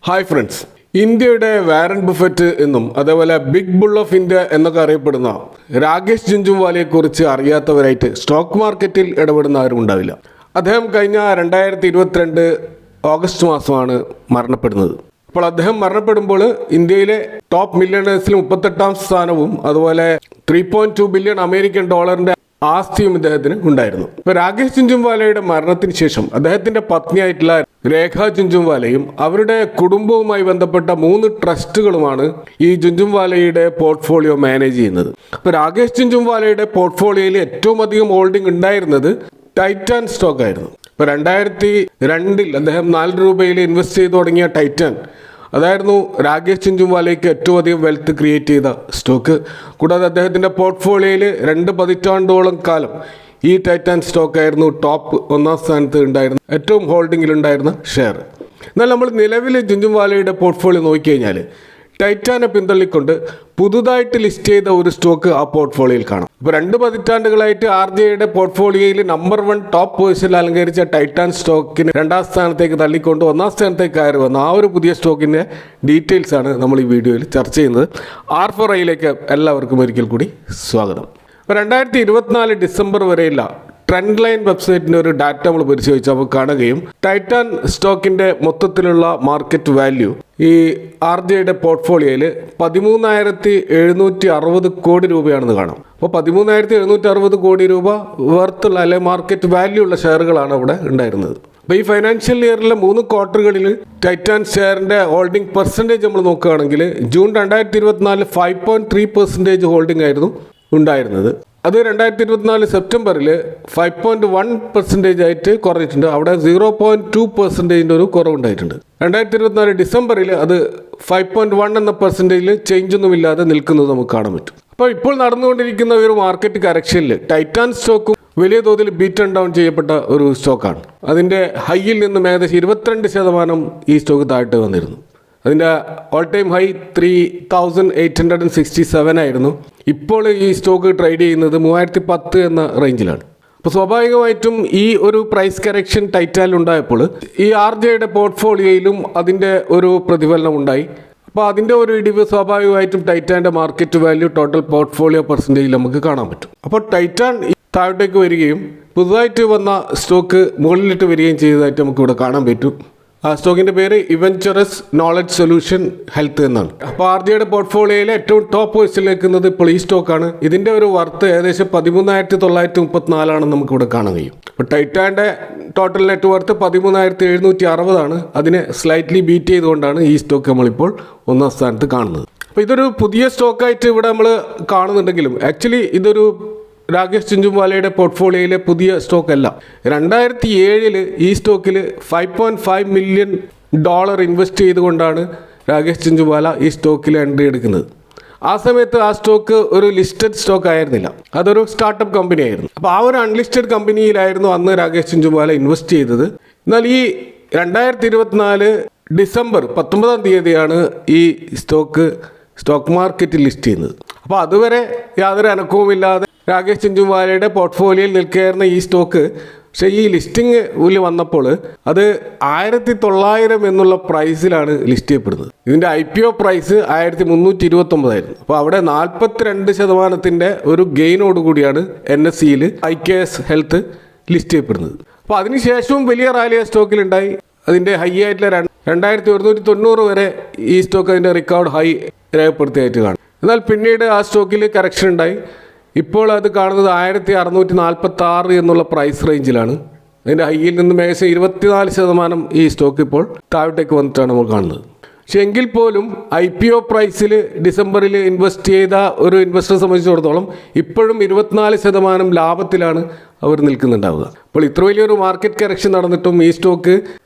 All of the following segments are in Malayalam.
ഹായ് ഫ്രണ്ട്സ്, ഇന്ത്യയുടെ വാരൻ ബുഫറ്റ് എന്നും അതേപോലെ ബിഗ് ബുൾ ഓഫ് ഇന്ത്യ എന്നൊക്കെ അറിയപ്പെടുന്ന രാകേഷ് ജുൻജുൻവാലയെക്കുറിച്ച് അറിയാത്തവരായിട്ട് സ്റ്റോക്ക് മാർക്കറ്റിൽ ഇടപെടുന്ന ആരും ഉണ്ടാവില്ല. അദ്ദേഹം കഴിഞ്ഞ 2022 ഓഗസ്റ്റ് മാസമാണ് മരണപ്പെടുന്നത്. അപ്പോൾ അദ്ദേഹം മരണപ്പെടുമ്പോൾ ഇന്ത്യയിലെ ടോപ്പ് മില്യണേഴ്സിൽ 38ാം സ്ഥാനവും അതുപോലെ 3.2 ബില്യൺ അമേരിക്കൻ ഡോളറിന്റെ ആസ്തിയും ഇദ്ദേഹത്തിന് ഉണ്ടായിരുന്നു. ഇപ്പോൾ രാകേഷ് ജുൻജുൻവാലയുടെ മരണത്തിന് ശേഷം അദ്ദേഹത്തിന്റെ പത്നിയായിട്ടുള്ള രേഖ ജുൻജുൻവാലയും അവരുടെ കുടുംബവുമായി ബന്ധപ്പെട്ട 3 ട്രസ്റ്റുകളുമാണ് ഈ ജുൻജുൻവാലയുടെ പോർട്ട്ഫോളിയോ മാനേജ് ചെയ്യുന്നത്. അപ്പോൾ രാകേഷ് ജുൻജുൻവാലയുടെ പോർട്ട്ഫോളിയോയിൽ ഏറ്റവും അധികം ഹോൾഡിംഗ് ഉണ്ടായിരുന്നത് ടൈറ്റാൻ സ്റ്റോക്ക് ആയിരുന്നു. ഇപ്പോൾ 2002 അദ്ദേഹം 4 രൂപയിൽ ഇൻവെസ്റ്റ് ചെയ്ത് തുടങ്ങിയ ടൈറ്റാൻ അതായിരുന്നു രാകേഷ് ജുൻജുൻവാലയ്ക്ക് ഏറ്റവും അധികം വെൽത്ത് ക്രിയേറ്റ് ചെയ്ത സ്റ്റോക്ക്. കൂടാതെ അദ്ദേഹത്തിൻ്റെ പോർട്ട്ഫോളിയോയിൽ 2 പതിറ്റാണ്ടോളം കാലം ഈ ടൈറ്റാൻ സ്റ്റോക്ക് ആയിരുന്നു ടോപ്പ് 1ാം സ്ഥാനത്ത് ഉണ്ടായിരുന്ന ഏറ്റവും ഹോൾഡിങ്ങിലുണ്ടായിരുന്ന ഷെയർ. എന്നാൽ നമ്മൾ നിലവിൽ ജുൻജുൻവാലയുടെ പോർട്ട്ഫോളിയോ നോക്കിക്കഴിഞ്ഞാൽ ടൈറ്റാനെ പിന്തള്ളിക്കൊണ്ട് പുതുതായിട്ട് ലിസ്റ്റ് ചെയ്ത ഒരു സ്റ്റോക്ക് ആ പോർട്ട്ഫോളിയോയിൽ കാണാം. ഇപ്പോൾ 2 പതിറ്റാണ്ടുകളായിട്ട് RJയുടെ പോർട്ട്ഫോളിയോയിൽ നമ്പർ 1 ടോപ്പ് പൊസിഷനിൽ അലങ്കരിച്ച ടൈറ്റാൻ സ്റ്റോക്കിന് 2ാം സ്ഥാനത്തേക്ക് തള്ളിക്കൊണ്ട് 1ാം സ്ഥാനത്തേക്ക് കയറി വന്ന ആ ഒരു പുതിയ സ്റ്റോക്കിൻ്റെ ഡീറ്റെയിൽസ് ആണ് നമ്മൾ ഈ വീഡിയോയിൽ ചർച്ച ചെയ്യുന്നത്. R4iയിലേക്ക് എല്ലാവർക്കും ഒരിക്കൽ കൂടി സ്വാഗതം. ഇപ്പോൾ 2024 ഡിസംബർ വരെയുള്ള ട്രെൻഡ് ലൈൻ വെബ്സൈറ്റിൻ്റെ ഒരു ഡാറ്റ നമ്മൾ പരിശോധിച്ച് നമുക്ക് കാണുകയും ടൈറ്റാൻ സ്റ്റോക്കിൻ്റെ മൊത്തത്തിലുള്ള മാർക്കറ്റ് വാല്യൂ ഈ RJയുടെ പോർട്ട്ഫോളിയോയിൽ 13,760 കോടി രൂപയാണെന്ന് കാണാം. അപ്പോൾ 13,760 കോടി രൂപ വർത്തുള്ള അല്ലെങ്കിൽ മാർക്കറ്റ് വാല്യൂ ഉള്ള ഷെയറുകളാണ് അവിടെ ഉണ്ടായിരുന്നത്. അപ്പോൾ ഈ ഫൈനാൻഷ്യൽ ഇയറിലെ 3 ക്വാർട്ടറുകളിൽ ടൈറ്റാൻ ഷെയറിൻ്റെ ഹോൾഡിംഗ് പെർസെൻറ്റേജ് നമ്മൾ നോക്കുകയാണെങ്കിൽ ജൂൺ 2024 5.3% ഹോൾഡിംഗ് ആയിരുന്നു ഉണ്ടായിരുന്നത്. അത് 2024 സെപ്റ്റംബറിൽ 5.1% ആയിട്ട് കുറഞ്ഞിട്ടുണ്ട്. അവിടെ 0.2% ഒരു കുറവുണ്ടായിട്ടുണ്ട്. 2024 ഡിസംബറിൽ അത് 5.1 എന്ന പെർസെൻറ്റേജിൽ ചേഞ്ച് ഒന്നുമില്ലാതെ നിൽക്കുന്നത് നമുക്ക് കാണാൻ പറ്റും. അപ്പോൾ ഇപ്പോൾ നടന്നുകൊണ്ടിരിക്കുന്ന ഒരു മാർക്കറ്റ് കറക്ഷനിൽ ടൈറ്റാൻ സ്റ്റോക്കും വലിയ തോതിൽ ബീറ്റൺ ഡൗൺ ചെയ്യപ്പെട്ട ഒരു സ്റ്റോക്കാണ്. അതിൻ്റെ ഹൈയിൽ നിന്നും ഏകദേശം 22% ഈ സ്റ്റോക്ക് താഴ്ത്ത് വന്നിരുന്നു. അതിൻ്റെ ഓൾ ടൈം ഹൈ 3,867 ആയിരുന്നു. ഇപ്പോൾ ഈ സ്റ്റോക്ക് ട്രേഡ് ചെയ്യുന്നത് 3,010 എന്ന റേഞ്ചിലാണ്. അപ്പോൾ സ്വാഭാവികമായിട്ടും ഈ ഒരു പ്രൈസ് കറക്ഷൻ ടൈറ്റാനിൽ ഉണ്ടായപ്പോൾ ഈ RJയുടെ പോർട്ട്ഫോളിയോയിലും അതിൻ്റെ ഒരു പ്രതിഫലനം ഉണ്ടായി. അപ്പോൾ അതിൻ്റെ ഒരു ഇടിവ് സ്വാഭാവികമായിട്ടും ടൈറ്റാൻ്റെ മാർക്കറ്റ് വാല്യൂ ടോട്ടൽ പോർട്ട്ഫോളിയോ പെർസെൻറ്റേജിൽ നമുക്ക് കാണാൻ പറ്റും. അപ്പോൾ ടൈറ്റാൻ താഴോട്ടേക്ക് വരികയും പുതുതായിട്ട് വന്ന സ്റ്റോക്ക് മുകളിലിട്ട് വരികയും ചെയ്തതായിട്ട് നമുക്ക് ഇവിടെ കാണാൻ പറ്റും. ആ സ്റ്റോക്കിൻ്റെ പേര് ഇവൻചറസ് നോളജ് സൊല്യൂഷൻ ഹെൽത്ത് എന്നാണ്. അപ്പോൾ RJയുടെ പോർട്ട്ഫോളിയോയിലെ ഏറ്റവും ടോപ്പ് പൊസിഷനിൽ നിൽക്കുന്നത് ഇപ്പോൾ ഈ സ്റ്റോക്കാണ്. ഇതിൻ്റെ ഒരു വർത്ത് ഏകദേശം 13,934 ആണെന്ന് നമുക്കിവിടെ കാണാൻ കഴിയും. അപ്പോൾ ടൈറ്റാൻ്റെ ടോട്ടൽ നെറ്റ് വർത്ത് 13,760 ആണ്. അതിനെ സ്ലൈറ്റ്ലി ബീറ്റ് ചെയ്തുകൊണ്ടാണ് ഈ സ്റ്റോക്ക് നമ്മളിപ്പോൾ 1ാം സ്ഥാനത്ത് കാണുന്നത്. അപ്പോൾ ഇതൊരു പുതിയ സ്റ്റോക്കായിട്ട് ഇവിടെ നമ്മൾ കാണുന്നുണ്ടെങ്കിലും ആക്ച്വലി ഇതൊരു രാകേഷ് ജുൻജുൻവാലയുടെ പോർട്ട്ഫോളിയോയിലെ പുതിയ സ്റ്റോക്ക് അല്ല. 2007 ഈ സ്റ്റോക്കിൽ $5.5 മില്യൺ ഇൻവെസ്റ്റ് ചെയ്തുകൊണ്ടാണ് രാകേഷ് ജുൻജുൻവാല ഈ സ്റ്റോക്കിൽ എൻട്രി എടുക്കുന്നത്. ആ സമയത്ത് ആ സ്റ്റോക്ക് ഒരു ലിസ്റ്റഡ് സ്റ്റോക്ക് ആയിരുന്നില്ല, അതൊരു സ്റ്റാർട്ടപ്പ് കമ്പനി ആയിരുന്നു. അപ്പോൾ ആ ഒരു അൺലിസ്റ്റഡ് കമ്പനിയിലായിരുന്നു അന്ന് രാകേഷ് ജുൻജുൻവാല ഇൻവെസ്റ്റ് ചെയ്തത്. എന്നാൽ ഈ 2024 ഡിസംബർ 19 തീയതിയാണ് ഈ സ്റ്റോക്ക് മാർക്കറ്റിൽ ലിസ്റ്റ് ചെയ്യുന്നത്. അപ്പോൾ അതുവരെ യാതൊരു അനക്കവുമില്ലാതെ രാകേഷ് ജുൻജുൻവാലയുടെ പോർട്ട്ഫോളിയോയിൽ നിൽക്കുകയായിരുന്ന ഈ സ്റ്റോക്ക് പക്ഷേ ഈ ലിസ്റ്റിംഗ് വന്നപ്പോൾ അത് 1,900 എന്നുള്ള പ്രൈസിലാണ് ലിസ്റ്റ് ചെയ്യപ്പെടുന്നത്. ഇതിൻ്റെ IPO പ്രൈസ് 1,329 ആയിരുന്നു. അപ്പോൾ അവിടെ 42% ഒരു ഗെയിനോടുകൂടിയാണ് NSEയിൽ IKS ഹെൽത്ത് ലിസ്റ്റ് ചെയ്യപ്പെടുന്നത്. അപ്പോൾ അതിനുശേഷവും വലിയ റാലി ആ സ്റ്റോക്കിലുണ്ടായി. അതിൻ്റെ ഹൈ ആയിട്ടുള്ള 2,190 വരെ ഈ സ്റ്റോക്ക് അതിൻ്റെ റെക്കോർഡ് ഹൈ രേഖപ്പെടുത്തിയായിട്ട് കാണും. എന്നാൽ പിന്നീട് ആ സ്റ്റോക്കിൽ കറക്ഷൻ ഉണ്ടായി. ഇപ്പോൾ അത് കാണുന്നത് 1,646 എന്നുള്ള പ്രൈസ് റേഞ്ചിലാണ്. അതിൻ്റെ ഹൈയിൽ നിന്നും ഏകദേശം 24% ഈ സ്റ്റോക്ക് ഇപ്പോൾ താഴോട്ടേക്ക് വന്നിട്ടാണ് നമ്മൾ കാണുന്നത്. പക്ഷേ എങ്കിൽ പോലും IPO പ്രൈസിൽ ഡിസംബറിൽ ഇൻവെസ്റ്റ് ചെയ്ത ഒരു ഇൻവെസ്റ്ററെ സംബന്ധിച്ചിടത്തോളം ഇപ്പോഴും 24% ലാഭത്തിലാണ് അവർ നിൽക്കുന്നുണ്ടാവുക. അപ്പോൾ ഇത്ര വലിയൊരു മാർക്കറ്റ് കറക്ഷൻ നടന്നിട്ടും ഈ സ്റ്റോക്ക്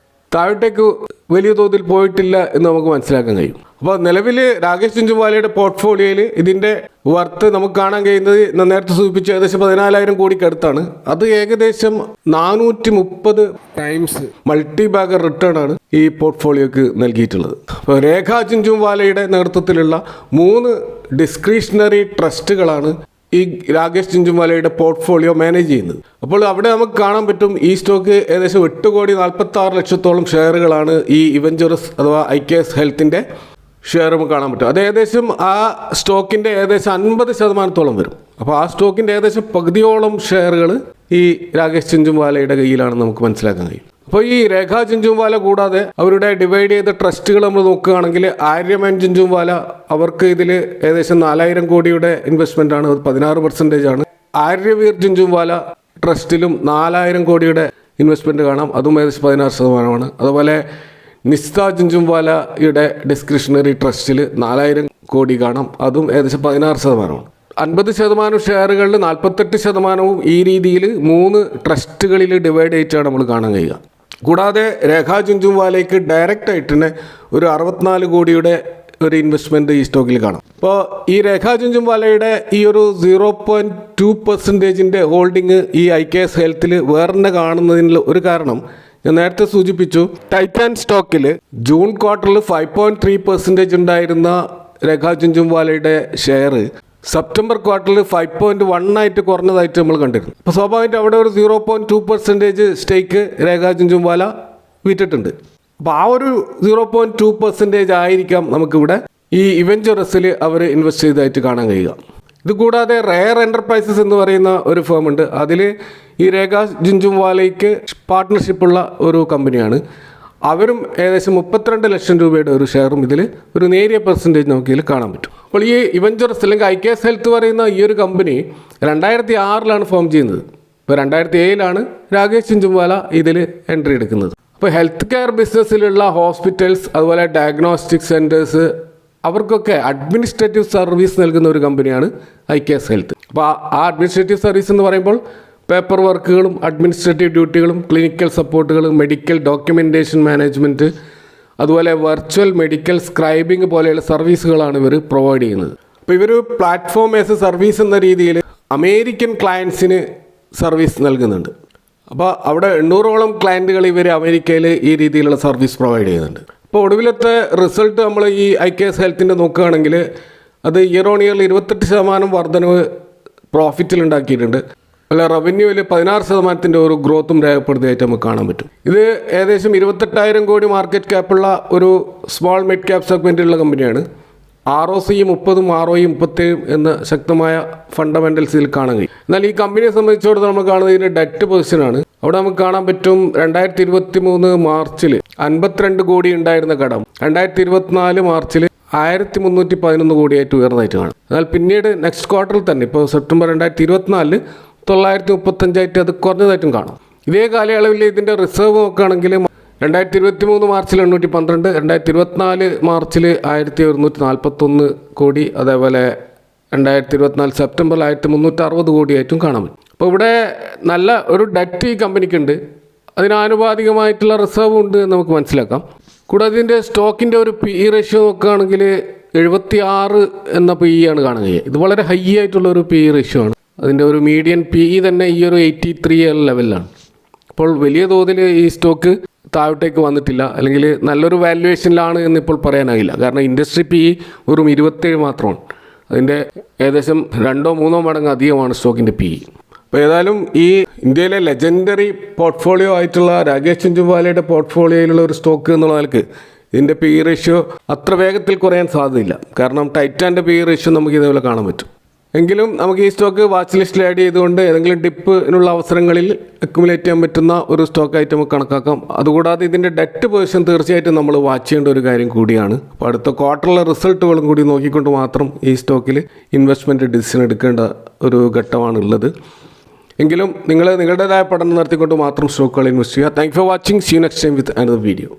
താഴോട്ടേക്ക് വലിയ തോതിൽ പോയിട്ടില്ല എന്ന് നമുക്ക് മനസ്സിലാക്കാൻ കഴിയും. അപ്പോൾ നിലവിൽ രാകേഷ് ജുൻജുൻവാലയുടെ പോർട്ട്ഫോളിയോയിൽ ഇതിൻ്റെ വർത്ത് നമുക്ക് കാണാൻ കഴിയുന്നത് നേരത്തെ സൂചിപ്പിച്ച ഏകദേശം 14,000 കോടിക്കടുത്താണ്. അത് ഏകദേശം 430 ടൈംസ് മൾട്ടി ബാഗർ റിട്ടേൺ ആണ് ഈ പോർട്ട്ഫോളിയോക്ക് നൽകിയിട്ടുള്ളത്. അപ്പോൾ രേഖ ജുൻജുൻവാലയുടെ നേതൃത്വത്തിലുള്ള 3 ഡിസ്ക്രിഷണറി ട്രസ്റ്റുകളാണ് ഈ രാകേഷ് ജിഞ്ചുംവാലയുടെ പോർട്ട്ഫോളിയോ മാനേജ് ചെയ്യുന്നത്. അപ്പോൾ അവിടെ നമുക്ക് കാണാൻ പറ്റും ഈ സ്റ്റോക്ക് ഏകദേശം 8,46,00,000 ഷെയറുകളാണ് ഈ ഇവഞ്ചറസ് അഥവാ IKS ഹെൽത്തിൻ്റെ ഷെയർ നമുക്ക് കാണാൻ പറ്റും. അത് ഏകദേശം ആ സ്റ്റോക്കിൻ്റെ ഏകദേശം 50% വരും. അപ്പോൾ ആ സ്റ്റോക്കിൻ്റെ ഏകദേശം പകുതിയോളം ഷെയറുകൾ ഈ രാകേഷ് ജിഞ്ചുംവാലയുടെ കയ്യിലാണെന്ന് നമുക്ക് മനസ്സിലാക്കാൻ കഴിയും. അപ്പോൾ ഈ രേഖ ജിഞ്ചുംവാല കൂടാതെ അവരുടെ ഡിവൈഡ് ചെയ്ത ട്രസ്റ്റുകൾ നമ്മൾ നോക്കുകയാണെങ്കിൽ ആര്യൻ ആൻഡ് ജിഞ്ചുംവാല അവർക്ക് ഇതിൽ ഏകദേശം 4,000 കോടിയുടെ ഇൻവെസ്റ്റ്മെൻ്റ് ആണ്. അത് 16% ആണ്. ആര്യവീർ ജിഞ്ചുംവാല ട്രസ്റ്റിലും 4,000 കോടിയുടെ ഇൻവെസ്റ്റ്മെൻറ്റ് കാണാം. അതും ഏകദേശം 16%. അതുപോലെ നിസ്ത ജിഞ്ചുംവാലയുടെ ഡിസ്ക്രിഷണറി ട്രസ്റ്റിൽ 4,000 കോടി കാണാം. അതും ഏകദേശം 16%. 50% ഷെയറുകളിൽ 48% ഈ രീതിയിൽ 3 ട്രസ്റ്റുകളിൽ ഡിവൈഡ് ചെയ്തിട്ടാണ് നമ്മൾ കാണാൻ കഴിയുക. കൂടാതെ രേഖ ജിഞ്ചുംവാലയ്ക്ക് ഡയറക്റ്റ് ആയിട്ട് തന്നെ ഒരു 64 കോടിയുടെ ഒരു ഇൻവെസ്റ്റ്മെൻറ്റ് ഈ സ്റ്റോക്കിൽ കാണാം. അപ്പോൾ ഈ രേഖ ജിഞ്ചുംവാലയുടെ ഈ ഒരു 0.2% ഹോൾഡിങ് ഈ IKS ഹെൽത്തിൽ വേറെ കാണുന്നതിനുള്ള ഒരു കാരണം ഞാൻ നേരത്തെ സൂചിപ്പിച്ചു. ടൈറ്റാൻ സ്റ്റോക്കിൽ ജൂൺ ക്വാർട്ടറിൽ 5.3% ഉണ്ടായിരുന്ന രേഖ ജിഞ്ചുംവാലയുടെ ഷെയർ സെപ്റ്റംബർ ക്വാർട്ടറിൽ 5.1 ആയിട്ട് കുറഞ്ഞതായിട്ട് നമ്മൾ കണ്ടിരുന്നു. അപ്പോൾ സ്വാഭാവികമായിട്ട് അവിടെ ഒരു 0.2% സ്റ്റേക്ക് രേഖ ജിഞ്ചുംവാല വിറ്റിട്ടുണ്ട്. അപ്പോൾ ആ ഒരു 0.2% ആയിരിക്കാം നമുക്കിവിടെ ഈ ഇവഞ്ചറസിൽ അവർ ഇൻവെസ്റ്റ് ചെയ്തതായിട്ട് കാണാൻ കഴിയുക. ഇത് കൂടാതെ റെയർ എൻ്റർപ്രൈസസ് എന്ന് പറയുന്ന ഒരു ഫേം ഉണ്ട്. അതിൽ ഈ രേഖ ജിഞ്ചുംവാലയ്ക്ക് പാർട്ട്ണർഷിപ്പുള്ള ഒരു കമ്പനിയാണ്. അവരും ഏകദേശം 32 ലക്ഷം രൂപയുടെ ഒരു ഷെയറും ഇതിൽ ഒരു നേരിയ പെർസെൻറ്റേജ് നമുക്ക് ഇതിൽ കാണാൻ പറ്റും. അപ്പോൾ ഈ ഇവഞ്ചറസ് അല്ലെങ്കിൽ IKS ഹെൽത്ത് പറയുന്ന ഈ ഒരു കമ്പനി 2006 ഫോം ചെയ്യുന്നത്. ഇപ്പോൾ 2007 രാകേഷ് ജിഞ്ചുംവാല ഇതിൽ എൻട്രി എടുക്കുന്നത്. അപ്പോൾ ഹെൽത്ത് കെയർ ബിസിനസ്സിലുള്ള ഹോസ്പിറ്റൽസ് അതുപോലെ ഡയഗ്നോസ്റ്റിക് സെൻറ്റേഴ്സ് അവർക്കൊക്കെ അഡ്മിനിസ്ട്രേറ്റീവ് സർവീസ് നൽകുന്ന ഒരു കമ്പനിയാണ് IKS ഹെൽത്ത്. അപ്പോൾ ആ അഡ്മിനിസ്ട്രേറ്റീവ് സർവീസ് എന്ന് പറയുമ്പോൾ പേപ്പർ വർക്കുകളും അഡ്മിനിസ്ട്രേറ്റീവ് ഡ്യൂട്ടികളും ക്ലിനിക്കൽ സപ്പോർട്ടുകളും മെഡിക്കൽ ഡോക്യുമെൻറ്റേഷൻ മാനേജ്മെൻറ്റ് അതുപോലെ വെർച്വൽ മെഡിക്കൽ സ്ക്രൈബിംഗ് പോലെയുള്ള സർവീസുകളാണ് ഇവർ പ്രൊവൈഡ് ചെയ്യുന്നത്. അപ്പോൾ ഇവർ പ്ലാറ്റ്ഫോം ആസ് എ സർവീസ് എന്ന രീതിയിൽ അമേരിക്കൻ ക്ലയൻസിന് സർവീസ് നൽകുന്നുണ്ട്. അപ്പോൾ അവിടെ 800ഓളം ക്ലയൻറ്റുകൾ ഇവർ അമേരിക്കയിൽ ഈ രീതിയിലുള്ള സർവീസ് പ്രൊവൈഡ് ചെയ്യുന്നുണ്ട്. അപ്പോൾ ഒടുവിലത്തെ റിസൾട്ട് നമ്മൾ ഈ IKS ഹെൽത്തിൻ്റെ നോക്കുകയാണെങ്കിൽ അത് ഇയർ ഓൺ ഇയറിൽ 28% വർധനവ് പ്രോഫിറ്റിൽ ഉണ്ടാക്കിയിട്ടുണ്ട്. അല്ല റവന്യൂവിൽ 16% ഒരു ഗ്രോത്തും രേഖപ്പെടുത്തിയായിട്ട് നമുക്ക് കാണാൻ പറ്റും. ഇത് ഏകദേശം 28,000 കോടി മാർക്കറ്റ് ക്യാപ്പുള്ള ഒരു സ്മോൾ മിഡ് ക്യാപ് സെഗ്മെൻറ്റിലുള്ള കമ്പനിയാണ്. ROC 30, ROE 37 എന്ന ശക്തമായ ഫണ്ടമെൻ്റൽസിൽ കാണാൻ കഴിയും. എന്നാൽ ഈ കമ്പനിയെ സംബന്ധിച്ചിടത്തോളം നമ്മൾ കാണുന്നത് ഇതിൻ്റെ ഡെറ്റ് പൊസിഷനാണ്. അവിടെ നമുക്ക് കാണാൻ പറ്റും 2023 മാർച്ചിൽ 52 കോടി ഉണ്ടായിരുന്ന കടം 2024 മാർച്ചിൽ 1,311 കോടിയായിട്ട് ഉയർന്നതായിട്ട് കാണാം. എന്നാൽ പിന്നീട് നെക്സ്റ്റ് ക്വാർട്ടറിൽ തന്നെ ഇപ്പോൾ സെപ്റ്റംബർ 2024 935 അത് കുറഞ്ഞതായിട്ടും കാണാം. ഇതേ കാലയളവിൽ ഇതിൻ്റെ റിസർവ് നോക്കുകയാണെങ്കിൽ 2023 മാർച്ചിൽ 812, 2024 മാർച്ചിൽ 1,141 കോടി, അതേപോലെ 2024 സെപ്റ്റംബറിൽ 1,360 കോടിയായിട്ടും കാണാൻ പറ്റും. അപ്പോൾ ഇവിടെ നല്ല ഒരു ഡെറ്റ് ഈ കമ്പനിക്കുണ്ട്, അതിനാനുപാതികമായിട്ടുള്ള റിസർവ് ഉണ്ട് എന്ന് നമുക്ക് മനസ്സിലാക്കാം. കൂടാതെ ഇതിൻ്റെ സ്റ്റോക്കിൻ്റെ ഒരു PE റേഷ്യോ നോക്കുകയാണെങ്കിൽ 76 എന്ന PE ആണ് കാണാൻ കഴിയുക. ഇത് വളരെ ഹൈ ആയിട്ടുള്ള ഒരു PE റേഷ്യോ ആണ്. അതിൻ്റെ ഒരു മീഡിയൻ PE തന്നെ ഈ ഒരു 83 ലെവലിലാണ്. അപ്പോൾ വലിയ തോതിൽ ഈ സ്റ്റോക്ക് താഴോട്ടേക്ക് വന്നിട്ടില്ല, അല്ലെങ്കിൽ നല്ലൊരു വാല്യുവേഷനിലാണ് എന്നിപ്പോൾ പറയാനാകില്ല. കാരണം ഇൻഡസ്ട്രി PE വെറും 27 മാത്രമാണ്. അതിൻ്റെ ഏകദേശം 2-3 മടങ്ങ് അധികമാണ് സ്റ്റോക്കിൻ്റെ PE. അപ്പോൾ ഏതായാലും ഈ ഇന്ത്യയിലെ ലെജൻഡറി പോർട്ട്ഫോളിയോ ആയിട്ടുള്ള രാകേഷ് ജിഞ്ചുംവാലയുടെ പോർട്ട്ഫോളിയോയിലുള്ള ഒരു സ്റ്റോക്ക് എന്നുള്ള നിലക്ക് ഇതിൻ്റെ PE റേഷ്യോ അത്ര വേഗത്തിൽ കുറയാൻ സാധ്യതയില്ല. കാരണം ടൈറ്റാൻ്റെ PE റേഷ്യോ നമുക്ക് ഇതേപോലെ കാണാൻ പറ്റും. എങ്കിലും നമുക്ക് ഈ സ്റ്റോക്ക് വാച്ച് ലിസ്റ്റിൽ ആഡ് ചെയ്തുകൊണ്ട് ഏതെങ്കിലും ഡിപ്പിനുള്ള അവസരങ്ങളിൽ അക്യുമുലേറ്റ് ചെയ്യാൻ പറ്റുന്ന ഒരു സ്റ്റോക്കായിട്ട് നമുക്ക് കണക്കാക്കാം. അതുകൂടാതെ ഇതിൻ്റെ ഡെറ്റ് പൊസിഷൻ തീർച്ചയായിട്ടും നമ്മൾ വാച്ച് ചെയ്യേണ്ട ഒരു കാര്യം കൂടിയാണ്. അപ്പോൾ അടുത്ത ക്വാർട്ടറിലെ റിസൾട്ടുകളും കൂടി നോക്കിക്കൊണ്ട് മാത്രം ഈ സ്റ്റോക്കിൽ ഇൻവെസ്റ്റ്മെൻറ്റ് ഡിസിഷൻ എടുക്കേണ്ട ഒരു ഘട്ടമാണുള്ളത്. എങ്കിലും നിങ്ങൾ നിങ്ങളുടേതായ പഠനം നടത്തിക്കൊണ്ട് മാത്രം സ്റ്റോക്കുകൾ ഇൻവെസ്റ്റ് ചെയ്യുക. Thank for watching. See you next time with another video.